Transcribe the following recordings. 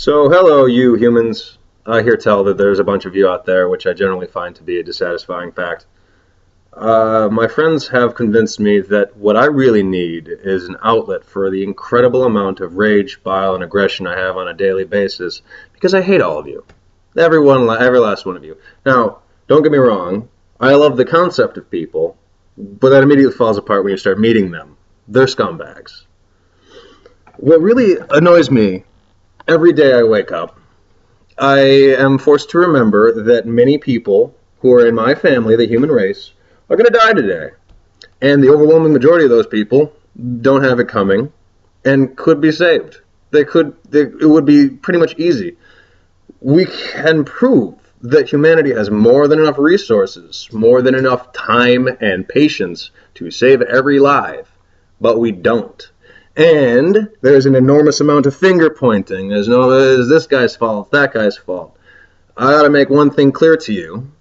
So, hello, you humans. I hear tell that there's a bunch of you out there, which I generally find to be a dissatisfying fact. My friends have convinced me that what I really need is an outlet for the incredible amount of rage, bile, and aggression I have on a daily basis, because I hate all of you. Every last one of you. Now, don't get me wrong, I love the concept of people, but that immediately falls apart when you start meeting them. They're scumbags. What really annoys me every day I wake up, I am forced to remember that many people who are in my family, the human race, are going to die today. And the overwhelming majority of those people don't have it coming and could be saved. It would be pretty much easy. We can prove that humanity has more than enough resources, more than enough time and patience to save every life, but we don't. And there's an enormous amount of finger pointing. There's this guy's fault, that guy's fault. I gotta make one thing clear to you.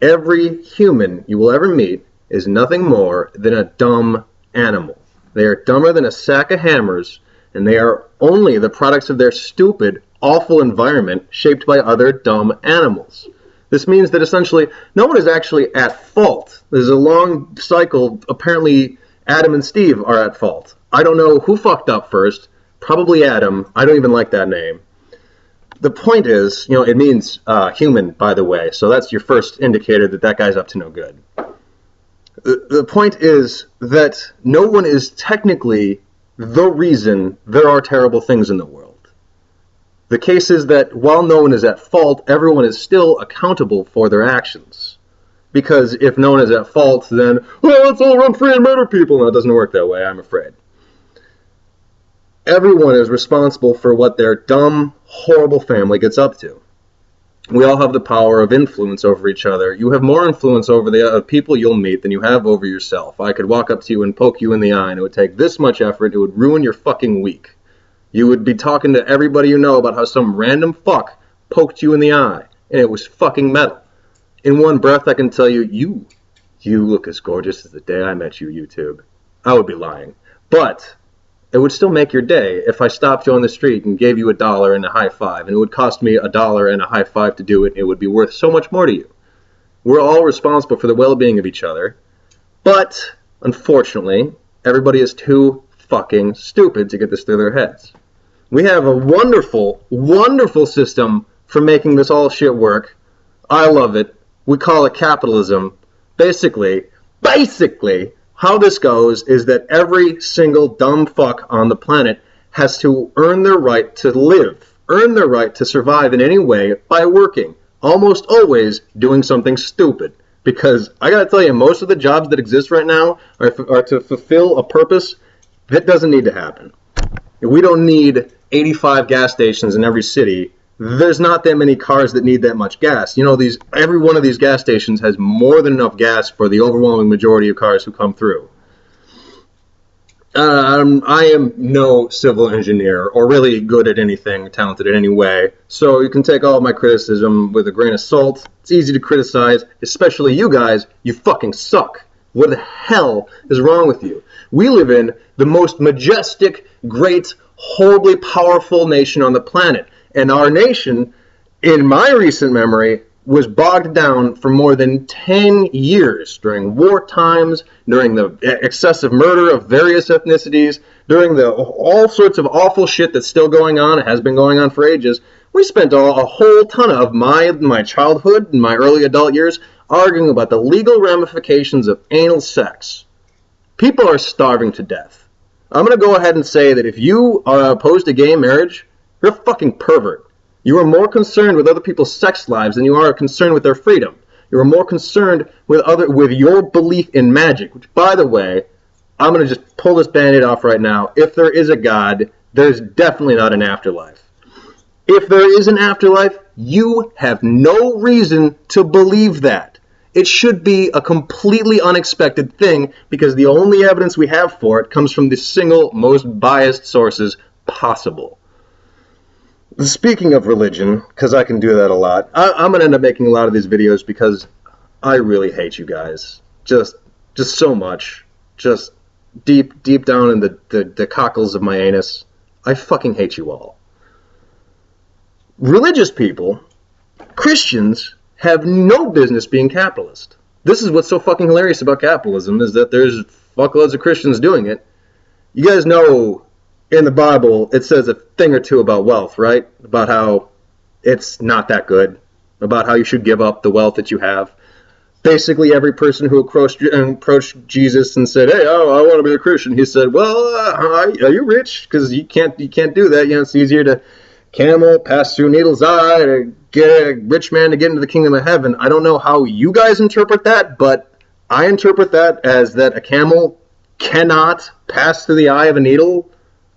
Every human you will ever meet is nothing more than a dumb animal. They are dumber than a sack of hammers, and they are only the products of their stupid, awful environment shaped by other dumb animals. This means that essentially no one is actually at fault. There's a long cycle. Apparently Adam and Steve are at fault. I don't know who fucked up first. Probably Adam. I don't even like that name. The point is, it means human, by the way, so that's your first indicator that that guy's up to no good. The point is that no one is technically the reason there are terrible things in the world. The case is that while no one is at fault, everyone is still accountable for their actions. Because if no one is at fault, then, let's all run free and murder people. No, it doesn't work that way, I'm afraid. Everyone is responsible for what their dumb, horrible family gets up to. We all have the power of influence over each other. You have more influence over the people you'll meet than you have over yourself. I could walk up to you and poke you in the eye, and it would take this much effort. It would ruin your fucking week. You would be talking to everybody you know about how some random fuck poked you in the eye, and it was fucking metal. In one breath, I can tell you, you look as gorgeous as the day I met you, YouTube. I would be lying. But it would still make your day if I stopped you on the street and gave you $1 and a high five, and it would cost me $1 and a high five to do it, and it would be worth so much more to you. We're all responsible for the well-being of each other, but, unfortunately, everybody is too fucking stupid to get this through their heads. We have a wonderful, wonderful system for making this all shit work. I love it. We call it capitalism. Basically, how this goes is that every single dumb fuck on the planet has to earn their right to live, earn their right to survive in any way by working, almost always doing something stupid. Because I gotta tell you, most of the jobs that exist right now are to fulfill a purpose that doesn't need to happen. We don't need 85 gas stations in every city. There's not that many cars that need that much gas. Every one of these gas stations has more than enough gas for the overwhelming majority of cars who come through. I am no civil engineer or really good at anything, talented in any way, so you can take all of my criticism with a grain of salt. It's easy to criticize, especially you guys. You fucking suck. What the hell is wrong with you? We live in the most majestic, great, horribly powerful nation on the planet. And our nation, in my recent memory, was bogged down for more than 10 years during war times, during the excessive murder of various ethnicities, during all sorts of awful shit that's still going on. It has been going on for ages. We spent a whole ton of my childhood and my early adult years arguing about the legal ramifications of anal sex. People are starving to death. I'm going to go ahead and say that if you are opposed to gay marriage, you're a fucking pervert. You are more concerned with other people's sex lives than you are concerned with their freedom. You are more concerned with your belief in magic, which, by the way, I'm going to just pull this band-aid off right now. If there is a God, there's definitely not an afterlife. If there is an afterlife, you have no reason to believe that. It should be a completely unexpected thing because the only evidence we have for it comes from the single most biased sources possible. Speaking of religion, because I can do that a lot, I'm going to end up making a lot of these videos because I really hate you guys. Just so much. Just deep down in the cockles of my anus. I fucking hate you all. Religious people, Christians, have no business being capitalist. This is what's so fucking hilarious about capitalism, is that there's fuckloads of Christians doing it. You guys know in the Bible it says a thing or two about wealth, right? About how it's not that good, about how you should give up the wealth that you have. Basically, every person who approached Jesus and said, "Hey, I want to be a Christian," he said, "Well, are you rich? Because you can't do that. You know, it's easier to camel pass through a needle's eye to get a rich man to get into the kingdom of heaven." I don't know how you guys interpret that, but I interpret that as that a camel cannot pass through the eye of a needle.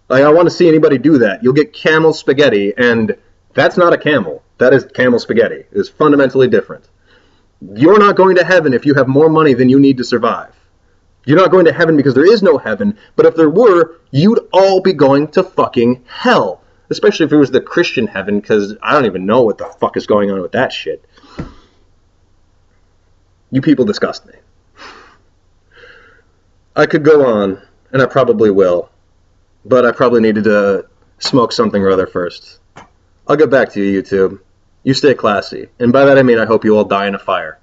Like, I want to see anybody do that. You'll get camel spaghetti, and that's not a camel. That is camel spaghetti. It's fundamentally different. You're not going to heaven if you have more money than you need to survive. You're not going to heaven because there is no heaven, but if there were, you'd all be going to fucking hell. Especially if it was the Christian heaven, because I don't even know what the fuck is going on with that shit. You people disgust me. I could go on, and I probably will, but I probably needed to smoke something or other first. I'll get back to you, YouTube. You stay classy, and by that I mean I hope you all die in a fire.